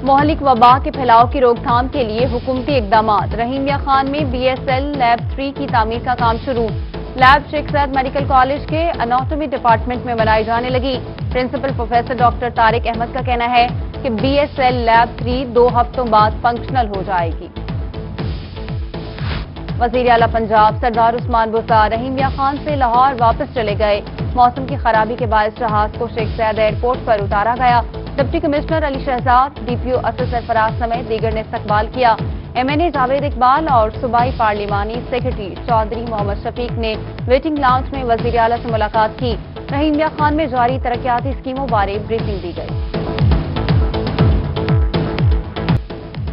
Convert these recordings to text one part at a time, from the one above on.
مہلک وبا کے پھیلاؤ کی روک تھام کے لیے حکومتی اقدامات۔ رحیمیہ خان میں BSL لیب 3 کی تعمیر کا کام شروع۔ Lab Sheikh Zayed medical college کے اناٹومی ڈپارٹمنٹ میں بنائی جانے لگی۔ Principal professor doctor Tariq Ahmed کا کہنا ہے کہ BSL لیب 3 2 ہفتوں بعد فنکشنل ہو جائے گی۔ وزیر اعلیٰ پنجاب سردار عثمان بزدار رحیمیہ خان سے لاہور واپس چلے گئے۔ موسم کی خرابی کے باعث جہاز کو شیخ زاید ایئرپورٹ پر اتارا گیا۔ ڈپٹی کمشنر علی شہزاد، DPO اسد سرفراز سمیت دیگر نے استقبال کیا۔ MNA جاوید اقبال اور صوبائی پارلیمانی سیکرٹری چودھری محمد شفیق نے ویٹنگ لاؤنج میں وزیر اعلیٰ سے ملاقات کی۔ رحیمیہ خان میں جاری ترقیاتی اسکیموں بارے بریفنگ دی گئی۔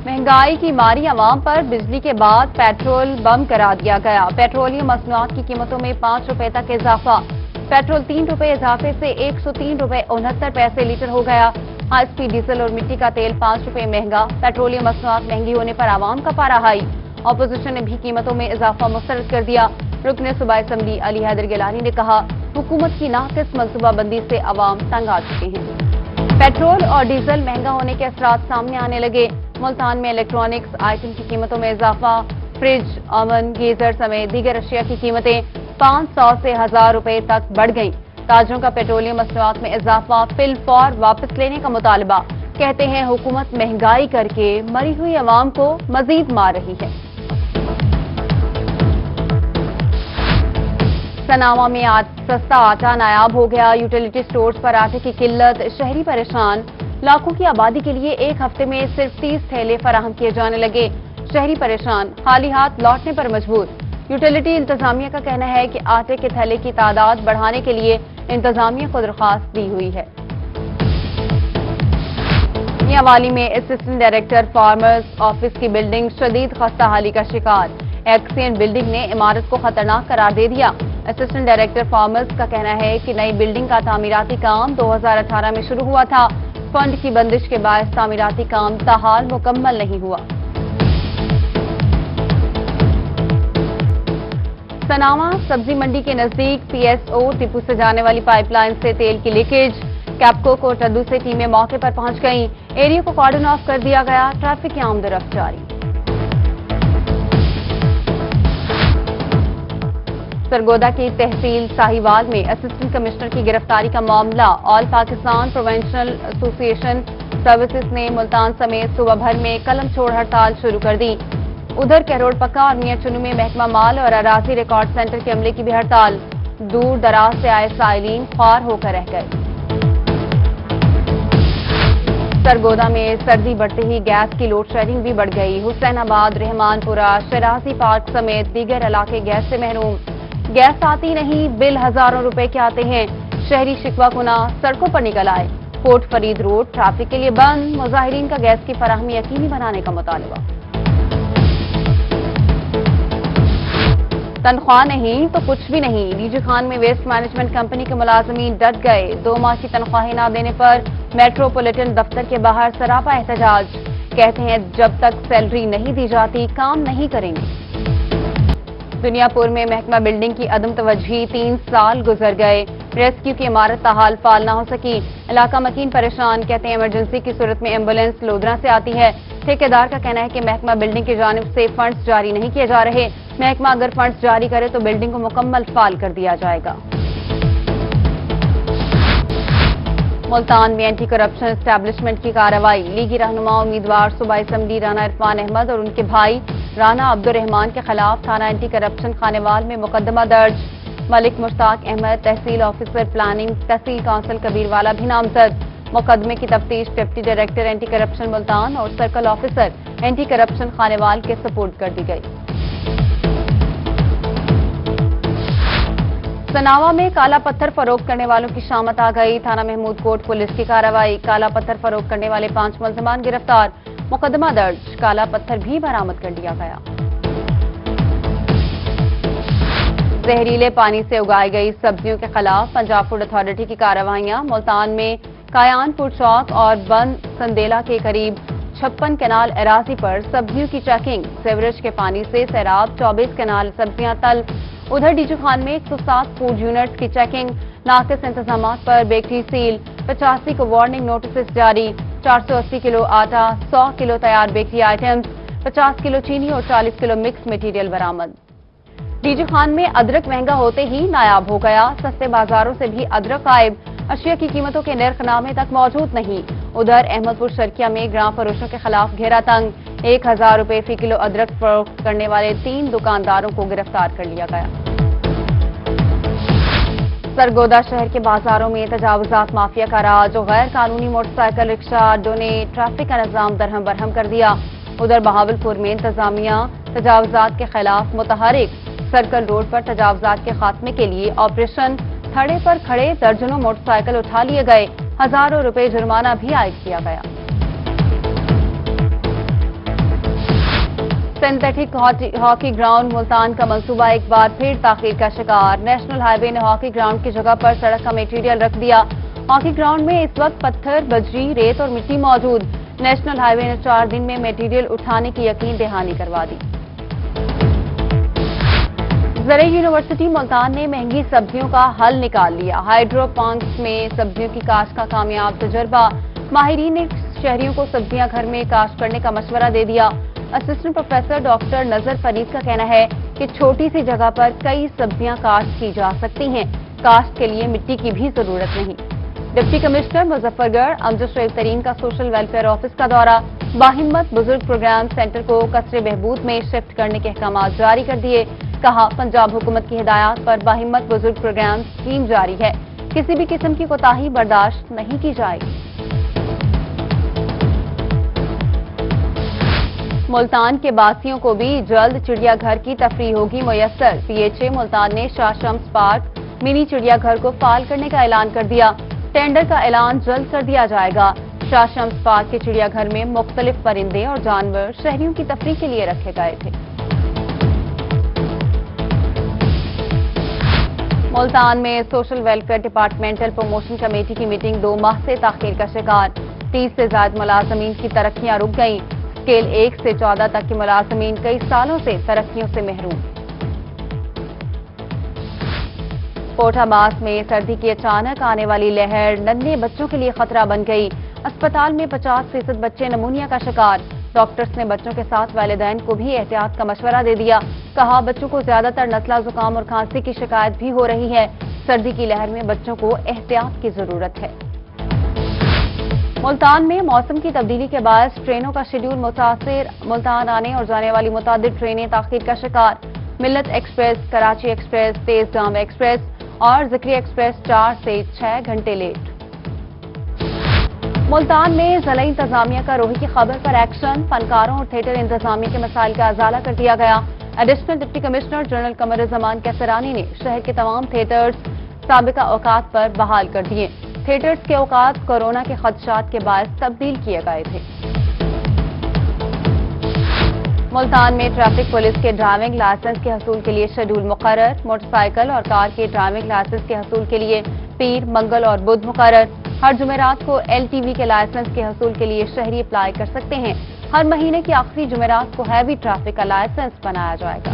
مہنگائی کی ماری عوام پر بجلی کے بعد پیٹرول بم کرا دیا گیا۔ پیٹرولیم مصنوعات کی قیمتوں میں 5 روپے تک اضافہ۔ پیٹرول 3 روپے اضافے سے 103 روپے 69 پیسے لیٹر ہو گیا۔ ہائی اسپیڈ ڈیزل اور مٹی کا تیل 5 روپے مہنگا۔ پیٹرولیم مصنوعات مہنگی ہونے پر عوام کا پارا ہائی۔ اپوزیشن نے بھی قیمتوں میں اضافہ مسترد کر دیا۔ رکن صوبائی اسمبلی علی حیدر گیلانی نے کہا، حکومت کی ناقص منصوبہ بندی سے عوام تنگ آ چکے ہیں۔ پیٹرول اور ڈیزل مہنگا ہونے کے اثرات سامنے آنے لگے۔ ملتان میں الیکٹرانکس آئٹم کی قیمتوں میں اضافہ۔ فریج، اوون، گیزر سمیت دیگر اشیاء کی قیمتیں 500 سے 1000 روپے تک بڑھ گئیں۔ تاجروں کا پیٹرولیم مصنوعات میں اضافہ فی الفور واپس لینے کا مطالبہ۔ کہتے ہیں حکومت مہنگائی کر کے مری ہوئی عوام کو مزید مار رہی ہے۔ سناوا میں سستا آٹا نایاب ہو گیا۔ یوٹیلیٹی سٹورز پر آٹے کی قلت، شہری پریشان۔ لاکھوں کی آبادی کے لیے ایک ہفتے میں صرف 30 تھیلے فراہم کیے جانے لگے۔ شہری پریشان، خالی ہاتھ لوٹنے پر مجبور۔ یوٹیلیٹی انتظامیہ کا کہنا ہے کہ آٹے کے تھیلے کی تعداد بڑھانے کے لیے انتظامیہ کو درخواست دی ہوئی ہے۔ میاوالی میں اسسٹنٹ ڈائریکٹر فارمرز آفس کی بلڈنگ شدید خستہ حالی کا شکار۔ ایکسین بلڈنگ نے عمارت کو خطرناک قرار دے دیا۔ اسسٹنٹ ڈائریکٹر فارمرز کا کہنا ہے کہ نئی بلڈنگ کا تعمیراتی کام 2018 میں شروع ہوا تھا۔ فنڈ کی بندش کے باعث تعمیراتی کام تاحال مکمل نہیں ہوا۔ سناوا سبزی منڈی کے نزدیک PSO ٹپو سے جانے والی پائپ لائن سے تیل کی لیکیج۔ کیپکو کو ٹڈو سے ٹیمیں موقع پر پہنچ گئیں۔ ایریا کو کارڈن آف کر دیا گیا۔ ٹریفک کی آمد و رفت جاری۔ سرگودا کی تحصیل ساہیوال میں اسسٹنٹ کمشنر کی گرفتاری کا معاملہ۔ آل پاکستان پروونشنل ایسوسی ایشن سروسز نے ملتان سمیت صوبہ بھر میں قلم چھوڑ ہڑتال شروع کر دی۔ ادھر کہروڑ پکا اور میاں چنو میں محکمہ مال اور اراضی ریکارڈ سینٹر کے عملے کی بھی ہڑتال۔ دور دراز سے آئے سائلین خوار ہو کر رہ گئے۔ سرگودا میں سردی بڑھتے ہی گیس کی لوڈ شیڈنگ بھی بڑھ گئی۔ حسین آباد، رحمان پورہ، شرازی پارک سمیت دیگر علاقے گیس سے محروم۔ گیس آتی نہیں، بل ہزاروں روپے کے آتے ہیں۔ شہری شکوہ کناں سڑکوں پر نکل آئے۔ کوٹ فرید روڈ ٹریفک کے لیے بند۔ مظاہرین کا گیس کی فراہمی یقینی بنانے کا مطالبہ۔ تنخواہ نہیں تو کچھ بھی نہیں، DG خان میں ویسٹ مینجمنٹ کمپنی کے ملازمین ڈٹ گئے۔ 2 ماہ کی تنخواہیں نہ دینے پر میٹروپولیٹن دفتر کے باہر سراپا احتجاج۔ کہتے ہیں جب تک سیلری نہیں دی جاتی کام نہیں کریں گے۔ دنیا پور میں محکمہ بلڈنگ کی عدم توجہی، 3 سال گزر گئے۔ ریسکیو کی عمارت تاحال فعال نہ ہو سکی۔ علاقہ مکین پریشان، کہتے ہیں ایمرجنسی کی صورت میں ایمبولینس لودھرا سے آتی ہے۔ ٹھیکیدار کا کہنا ہے کہ محکمہ بلڈنگ کی جانب سے فنڈز جاری نہیں کیے جا رہے۔ محکمہ اگر فنڈز جاری کرے تو بلڈنگ کو مکمل فعال کر دیا جائے گا۔ ملتان میں اینٹی کرپشن اسٹیبلشمنٹ کی کارروائی۔ لیگی رہنما امیدوار صوبائی اسمبلی رانا عرفان احمد اور ان کے بھائی رانا عبد الرحمان کے خلاف تھانہ اینٹی کرپشن خانیوال میں مقدمہ درج۔ ملک مشتاق احمد تحصیل آفیسر پلاننگ تحصیل کونسل کبیروالا بھی نامزد۔ مقدمے کی تفتیش deputy director anti corruption Multan اور circle officer anti corruption Khanewal کے سپورٹ کر دی گئی۔ سناوا میں کالا پتھر فروخت کرنے والوں کی شامت آ گئی۔ تھانہ محمود کوٹ پولیس کی کارروائی۔ کالا پتھر فروخت کرنے والے 5 ملزمان گرفتار۔ مقدمہ درج۔ کالا پتھر بھی برآمد کر لیا گیا۔ زہریلے پانی سے اگائی گئی سبزیوں کے خلاف پنجاب فوڈ اتھارٹی کی کارروائیاں۔ ملتان میں کایان پور چوک اور بند سندیلا کے قریب 56 کنال اراضی پر سبزیوں کی چیکنگ۔ سیوریج کے پانی سے سیراب 24 کنال سبزیاں تل۔ ادھر DG خان میں 107 فوڈ یونٹس کی چیکنگ۔ ناقص انتظامات پر بیکری سیل۔ 85 کو وارننگ نوٹسز جاری۔ 480 किलो आटा, 100 किलो तैयार बेकरी आइटम्स, 50 किलो चीनी और 40 किलो मिक्स मटेरियल बरामद। डीजे खान में अदरक महंगा होते ही नायाब हो गया। सस्ते बाजारों से भी अदरक गायब, अशिया की कीमतों के नरखनामे तक मौजूद नहीं। उधर अहमदपुर शर्किया में ग्राम फरोशों के खिलाफ घेरा तंग, 1000 रुपए फी किलो अदरक फरोख्त करने वाले 3 दुकानदारों को गिरफ्तार कर लिया गया। सरगोदा शहर के बाजारों में तजावुजात माफिया का राज, गैर कानूनी मोटरसाइकिल रिक्शा अड्डों ने ट्रैफिक का निजाम दरहम बरहम कर दिया। उधर बहावलपुर में इंतजामिया तजावुजात के खिलाफ मुतहरिक, सर्कल रोड पर तजावुजात के खात्मे के लिए ऑपरेशन थड़े पर खड़े दर्जनों मोटरसाइकिल उठा लिए गए, हजारों रुपए जुर्माना भी आयद किया गया। सिंथेटिक हॉकी ग्राउंड मुल्तान का मंसूबा एक बार फिर ताखीर का शिकार। नेशनल हाईवे ने हॉकी ग्राउंड की जगह पर सड़क का मटेरियल रख दिया। हॉकी ग्राउंड में इस वक्त पत्थर, बजरी, रेत और मिट्टी मौजूद। नेशनल हाईवे ने 4 दिन में मटेरियल उठाने की यकीन दहानी करवा दी। ज़राई यूनिवर्सिटी मुल्तान ने महंगी सब्जियों का हल निकाल लिया। हाइड्रोपोनिक्स में सब्जियों की काश्त का कामयाब तजर्बा। माहिरीन ने शहरियों को सब्जियां घर में काश्त करने का मशवरा दे दिया। असिस्टेंट प्रोफेसर डॉक्टर नजर फरीद का कहना है कि छोटी सी जगह पर कई सब्जियां काश्त की जा सकती हैं। काश्त के लिए मिट्टी की भी जरूरत नहीं। डिप्टी कमिश्नर मुजफ्फरगढ़ अमजद शरीफ तरीन का सोशल वेलफेयर ऑफिस का दौरा। बाहिम्मत बुजुर्ग प्रोग्राम सेंटर को कचरे बहबूद में शिफ्ट करने के अहकाम जारी कर दिए। कहा, पंजाब हुकूमत की हिदायत पर बाहिम्मत बुजुर्ग प्रोग्राम स्कीम जारी है। किसी भी किस्म की कोताही बर्दाश्त नहीं की जाएगी। मुल्तान के बासियों को भी जल्द चिड़ियाघर की तफरीह होगी मुयस्सर। पीएचए मुल्तान ने शाह शम्स पार्क मिनी चिड़ियाघर को फाल करने का ऐलान कर दिया। टेंडर का ऐलान जल्द कर दिया जाएगा। शाह शम्स पार्क के चिड़ियाघर में मुख्तलिफ परिंदे और जानवर शहरियों की तफरीह के लिए रखे गए थे। मुल्तान में social welfare departmental promotion committee की मीटिंग 2 माह से ताखीर का शिकार। 30 से ज्यादा मुलाजमीन की तरक्कियां रुक गईं। स्केल 1 से 14 तक के मुलाजमीन कई सालों से तरक्कियों से महरूम। कोटाबास में सर्दी की अचानक आने वाली लहर नन्हे बच्चों के लिए खतरा बन गई। अस्पताल में 50% बच्चे नमूनिया का शिकार। डॉक्टर्स ने बच्चों के साथ वालिदैन को भी एहतियात का मशवरा दे दिया। कहा, बच्चों को ज्यादातर नज़ला, जुकाम और खांसी की शिकायत भी हो रही है। सर्दी की लहर में बच्चों को एहतियात की जरूरत है। मुल्तान में मौसम की तब्दीली के बाद ट्रेनों का शेड्यूल मुतासिर। मुल्तान आने और जाने वाली मुतादिद ट्रेनें ताखीर का शिकार। मिल्लत एक्सप्रेस, कराची एक्सप्रेस, तेज जाम एक्सप्रेस और ज़िक्री एक्सप्रेस 4 से 6 घंटे लेट। मुल्तान में ज़िला इंतजामिया का रोही की खबर पर एक्शन। फनकारों और थिएटर इंतजामिया के मसाइल का अजाला कर दिया गया। Additional deputy commissioner general Qamaruzzaman Qaisrani ने शहर के तमाम थिएटर्स साबिका औकात पर बहाल कर दिए। थिएटर्स के औकात कोरोना के खदशात के बायस तब्दील किए गए थे। मुल्तान में ट्रैफिक पुलिस के ड्राइविंग लाइसेंस के हसूल के लिए शेड्यूल मुकर्रर। मोटरसाइकिल और कार के ड्राइविंग लाइसेंस के हसूल के लिए पीर, मंगल और बुध मुकर्रर। हर जुमेरात को LTV के लाइसेंस के हसूल के लिए शहरी अप्लाई कर सकते हैं। हर महीने की आखिरी जुमेरात को हैवी ट्रैफिक का लाइसेंस बनाया जाएगा।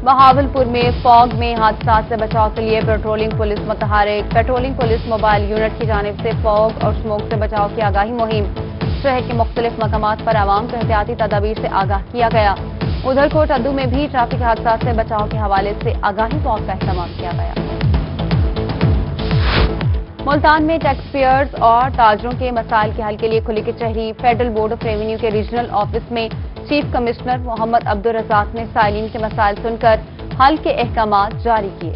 बहावलपुर में फॉग में हादसा से बचाव के लिए पेट्रोलिंग पुलिस मुतहरिक। पेट्रोलिंग पुलिस मोबाइल यूनिट की जानिब से फॉग और स्मोक से बचाव की आगाही मुहिम। शहर के मुख्तलिफ मकामात पर आवाम को एहतियाती तदाबीर से आगाह किया गया। उधर कोटअद्दू में भी ट्रैफिक हादसा से बचाव के हवाले से आगाही वॉक का इस्तेमाल किया गया। मुल्तान में टैक्स पेयर्स और ताजरों के मसाइल के हल के लिए खुली कचहरी। फेडरल बोर्ड ऑफ रेवेन्यू के रीजनल ऑफिस में चीफ कमिश्नर मोहम्मद अब्दुल रज़ाक ने साइलिन के मसाइल सुनकर हल के अहकामात जारी किए।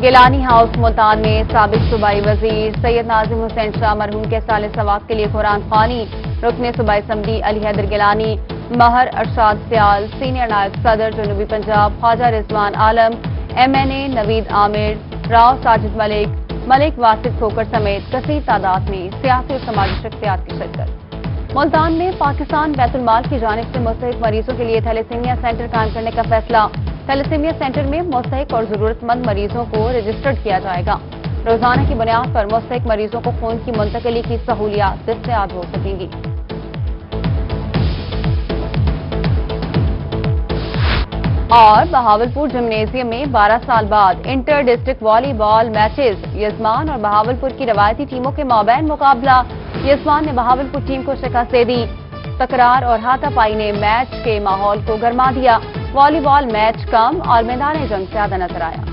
गिलानी हाउस मुल्तान में साबिक सूबाई वजीर सैयद नाजिम हुसैन शाह मरहूम के साल सवाब के लिए कुरान खानी। रुकने सूबाई असम्बली अली हैदर गिलानी, महर अरशाद सियाल, सीनियर नायब सदर जनूबी पंजाब ख्वाजा रिजवान आलम, MNA नवीद आमिर, राव साजिद मलिक, मलिक वासिफ खोकर समेत कसीर तादाद में सियासी और समाजी शख्सियात की शिरकत। मुल्तान में पाकिस्तान बैतुल माल की जानिब से मुस्तहिक मरीजों के लिए थैलेसीमिया सेंटर कायम करने का फैसला। थैलेसीमिया सेंटर में मुस्तहिक और जरूरतमंद मरीजों को रजिस्टर्ड किया जाएगा। रोजाना की बुनियाद पर मुस्तहिक मरीजों को खून की मुंतकिली की सहूलियात दस्तयाब हो सकेंगी। اور بہاولپور جمنیزیم میں 12 سال بعد انٹر ڈسٹرکٹ والی بال میچز، یزمان اور بہاولپور کی روایتی ٹیموں کے مابین مقابلہ، یزمان نے بہاولپور ٹیم کو شکست دے دی۔ تکرار اور ہاتھا پائی نے میچ کے ماحول کو گرما دیا۔ والی بال میچ کم اور میدان جنگ زیادہ نظر آیا۔